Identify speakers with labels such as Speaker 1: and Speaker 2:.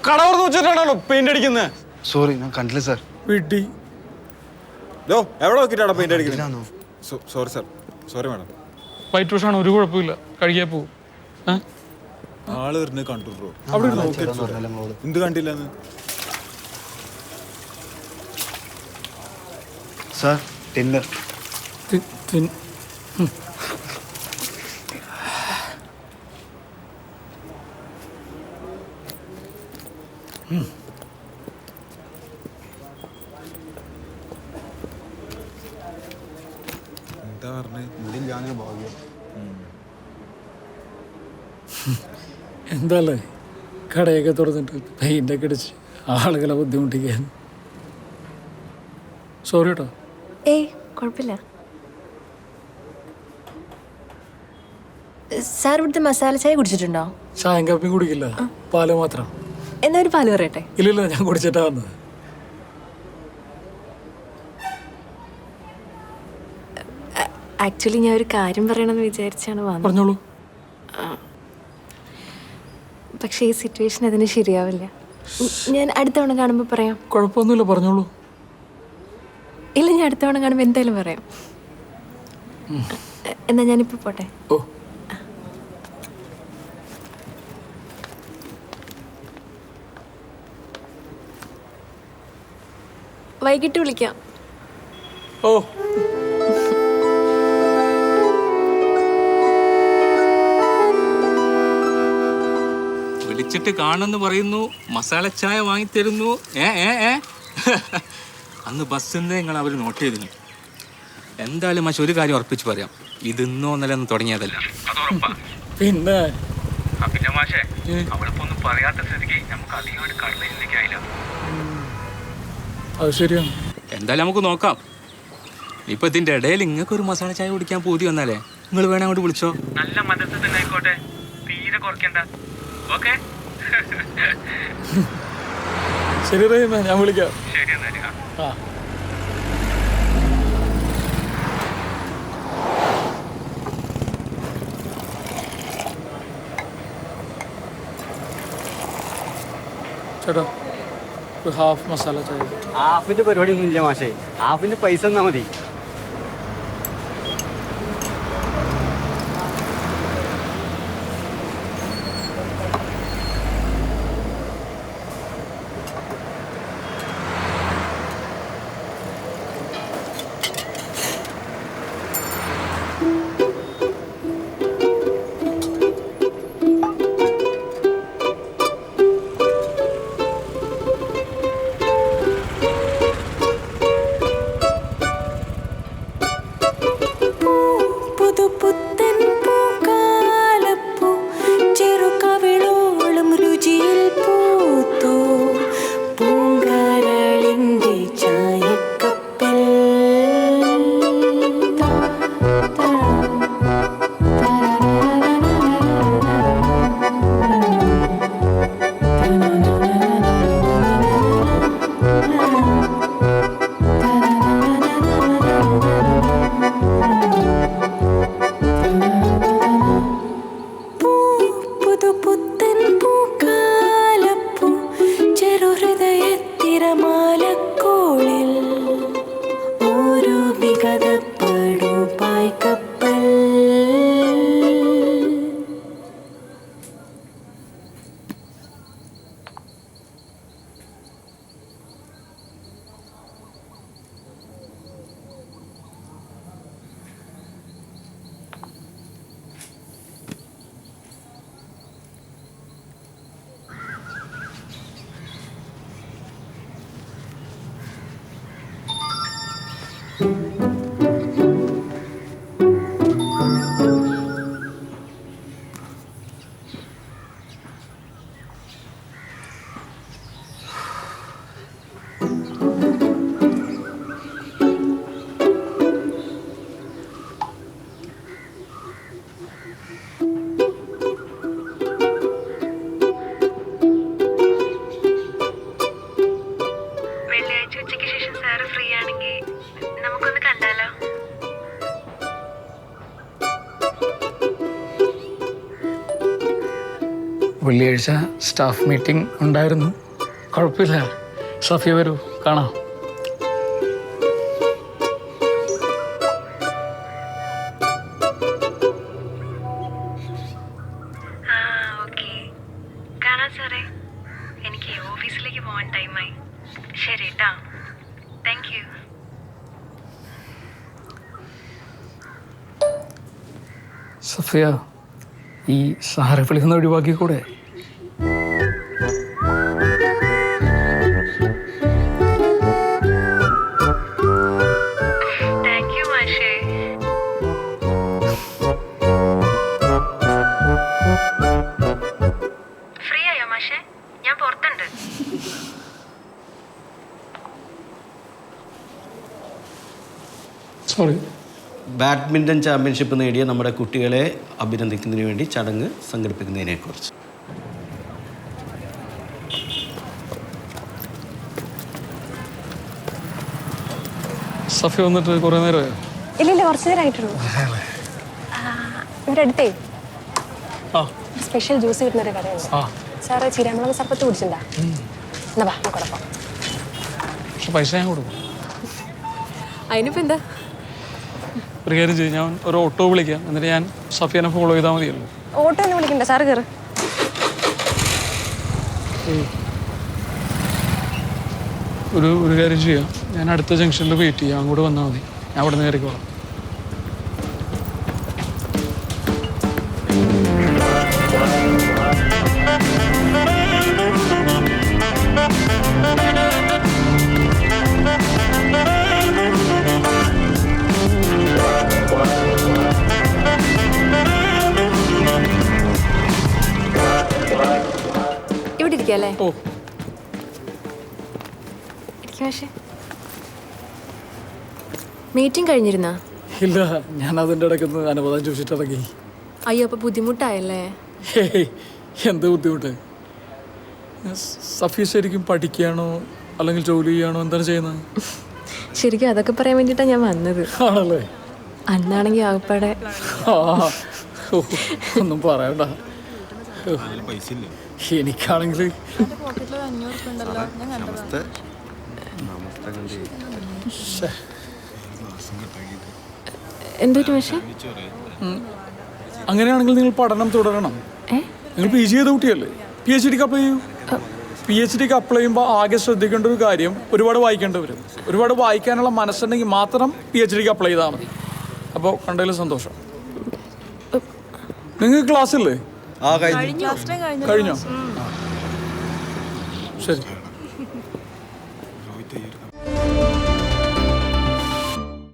Speaker 1: കടവർന്ന് വെച്ചിട്ടാണോ paint അടിക്കുന്നത്?
Speaker 2: Sorry, ഞാൻ കണ്ടില്ല സാർ.
Speaker 1: വീട്ടി
Speaker 3: എവിടെ നോക്കിട്ടാണോ പെയിന്റ് അടിക്കുന്നത്? Sorry sir, sorry madam.
Speaker 1: White wash ആണ്, ഒരു കുഴപ്പമില്ല, കഴുകിയാ പോവും.
Speaker 3: ആള് വരുന്നത് കണ്ടു ബ്രോ.
Speaker 1: അവിടെ
Speaker 3: എന്ത് കണ്ടില്ലെന്ന്?
Speaker 2: Sir thinner.
Speaker 3: എന്താ പറഞ്ഞേ?
Speaker 1: എന്താല്ലേ കടയൊക്കെ തുറന്നിട്ട് പെയിൻ്റൊക്കെ അടിച്ച് ആളുകളെ ബുദ്ധിമുട്ടിക്കാൻ. സോറി കേട്ടോ.
Speaker 4: ഏയ് കുഴപ്പമില്ല സാർ. ഇവിടുത്തെ മസാല ചായ കുടിച്ചിട്ടുണ്ടോ?
Speaker 1: ചായം കാപ്പി കുടിക്കില്ല, പാല് മാത്രം.
Speaker 4: എന്നാ ഒരു പാല് പറയട്ടെ?
Speaker 1: ഇല്ലില്ല, ഞാൻ കുടിച്ചിട്ടാ വന്നത്.
Speaker 4: ആക്ച്വലി ഞാൻ ഒരു കാര്യം പറയണമെന്ന് വിചാരിച്ചാണ് വന്നത്.
Speaker 1: പറഞ്ഞോളൂ.
Speaker 4: പക്ഷേ ഈ സിറ്റുവേഷൻ അതിന് ശരിയാവില്ല. ഞാൻ അടുത്ത തവണ കാണുമ്പോൾ പറയാം.
Speaker 1: കുഴപ്പമൊന്നുമില്ല, പറഞ്ഞോളൂ.
Speaker 4: ഇല്ല, ഞാൻ അടുത്ത തവണ കാണുമ്പോൾ എന്തായാലും പറയാം. എന്നാ ഞാനിപ്പോൾ പോട്ടെ.
Speaker 1: ഓ,
Speaker 4: വൈകിട്ട് വിളിക്കാം.
Speaker 1: ഓ.
Speaker 5: വിളിച്ചിട്ട് കാണുമെന്ന് പറയുന്നു, മസാല ചായ വാങ്ങിത്തരുന്നു. അന്ന് ബസ്സിൽ നിന്ന് നിങ്ങൾ അവർ നോട്ട് ചെയ്തിരുന്നു. എന്തായാലും മാഷ് ഒരു കാര്യം ഉറപ്പിച്ച് പറയാം, ഇത് ഇന്നോ ഇന്നലെ ഒന്നും തുടങ്ങിയതല്ല.
Speaker 1: പിന്നെ
Speaker 5: പിന്നെ മാഷേ, അവളിപ്പോ ഒന്നും പറയാത്ത സ്ഥിതിക്ക് നമുക്ക് അധികമായിട്ട് കടന്നു ചിന്തിക്കാനില്ല.
Speaker 1: അത് ശരിയാണ്.
Speaker 5: എന്തായാലും നമുക്ക് നോക്കാം. ഇപ്പൊ ഇതിന്റെ ഇടയിൽ നിങ്ങൾക്ക് ഒരു മസാല ചായ കുടിക്കാൻ പൂതി വന്നാലേ നിങ്ങൾ വേണേ അങ്ങോട്ട് വിളിച്ചോ. നല്ല മതത്തിൽ തന്നെ ആയിക്കോട്ടെ, തീരെ കുറയ്ക്കണ്ട. ഓക്കെ,
Speaker 1: ശരി റഹീമ, ഞാൻ വിളിക്കാം.
Speaker 5: ശരി എന്നാല്.
Speaker 1: ആ. ചേട്ടാ, ഒരു ഹാഫ് മസാല ചായ.
Speaker 6: ഹാഫിന്റെ പരിപാടി ഒന്നും ഇല്ല മാഷേ, ഹാഫിന്റെ പൈസ തന്നാ മതി.
Speaker 1: വെള്ളിയാഴ്ച സ്റ്റാഫ് മീറ്റിംഗ് ഉണ്ടായിരുന്നു. കുഴപ്പമില്ല. സഫിയ വരൂ, കാണാം.
Speaker 4: കാണാം സാറേ. എനിക്ക് ഓഫീസിലേക്ക് പോകാൻ ടൈമായി. ശരി കേട്ടോ. Thank you.
Speaker 1: സഫിയ, ഈ സാറെ വിളിക്കുന്ന ഒഴിവാക്കിക്കൂടെ?
Speaker 4: താങ്ക് യു മാഷേ. ഫ്രീ ആയോ മാഷേ? ഞാൻ പുറത്തുണ്ട്.
Speaker 1: സോറി.
Speaker 7: ബാഡ്മിൻ്റൺ ചാമ്പ്യൻഷിപ്പ് നേടിയ നമ്മുടെ കുട്ടികളെ അഭിനന്ദിക്കുന്നതിന് വേണ്ടി ചടങ്ങ് സംഘടിപ്പിക്കുന്നതിനെക്കുറിച്ച്.
Speaker 1: സഫിയ വന്നിട്ട് കുറേ നേരമായോ?
Speaker 4: ഇല്ല, കുറച്ച് നേരമായിട്ടുള്ളൂ. ഇവിടെ അടുത്തേ
Speaker 1: ആ
Speaker 4: സ്പെഷ്യൽ ജ്യൂസ് കിട്ടുന്നൊരു കടയുണ്ട്.
Speaker 1: ആ
Speaker 4: സാറ് ചീരാമുളക് സർപ്പത്ത് കുടിച്ചിട്ടുണ്ടാ? എന്നാ വാ, കുഴപ്പം.
Speaker 1: പക്ഷെ പൈസ ഞാൻ കൊടുക്കും.
Speaker 4: അതിനിപ്പോൾ എന്താ?
Speaker 1: ഒരു കാര്യം ചെയ്യും, ഞാൻ ഒരു ഓട്ടോ വിളിക്കാം, എന്നിട്ട് ഞാൻ സഫിയനെ ഫോളോ ചെയ്താൽ മതിയല്ലോ.
Speaker 4: ഓട്ടോ ഒന്നും വിളിക്കണ്ട, സാറ് കയറ്.
Speaker 1: ഒരു കാര്യം ചെയ്യാം, ഞാൻ അടുത്ത ജംഗ്ഷനിൽ വെയിറ്റ് ചെയ്യാം, അങ്ങോട്ട് വന്നാൽ മതി. ഞാൻ അവിടെ നിന്ന് കയറിക്കോളാം.
Speaker 4: ഇവിടെ ഇരിക്കല്ലേ?
Speaker 1: ഓ,
Speaker 4: മീറ്റിംഗ് കഴിഞ്ഞിരുന്നാ?
Speaker 1: ഇല്ല, ഞാൻ അതിൻ്റെ ഇടയ്ക്കൊന്ന് അനുവാദം ചോദിച്ചിട്ടിറങ്ങി.
Speaker 4: അയ്യോ, അപ്പോൾ ബുദ്ധിമുട്ടായല്ലേ?
Speaker 1: ഹേയ്, എന്ത് ബുദ്ധിമുട്ട്? സഫിയ ശരിക്കും പഠിക്കുകയാണോ അല്ലെങ്കിൽ ജോലി ചെയ്യുകയാണോ, എന്താണ് ചെയ്യുന്നത്?
Speaker 4: ശരിക്കും അതൊക്കെ പറയാൻ വേണ്ടിയിട്ടാണ് ഞാൻ വന്നത്.
Speaker 1: ആണല്ലേ?
Speaker 4: അന്നാണെങ്കിൽ ആകപ്പാടെ
Speaker 1: ഒന്നും പറയണ്ട. എനിക്കാണെങ്കിൽ
Speaker 4: എന്തൊരു പക്ഷേ.
Speaker 1: അങ്ങനെയാണെങ്കിൽ നിങ്ങൾ പഠനം തുടരണം. നിങ്ങൾ PG ചെയ്ത കുട്ടിയല്ലേ? PhDക്ക് അപ്ലൈ ചെയ്യൂ. PhDക്ക് അപ്ലൈ ചെയ്യുമ്പോൾ ആകെ ശ്രദ്ധിക്കേണ്ട ഒരു കാര്യം, ഒരുപാട് വായിക്കേണ്ടി വരും. ഒരുപാട് വായിക്കാനുള്ള മനസ്സുണ്ടെങ്കിൽ മാത്രം PhDക്ക് അപ്ലൈ ചെയ്താൽ മതി. അപ്പോൾ കണ്ടതിൽ സന്തോഷം. നിങ്ങൾക്ക് ക്ലാസ് ഇല്ലേ? കഴിഞ്ഞോ? ശരി.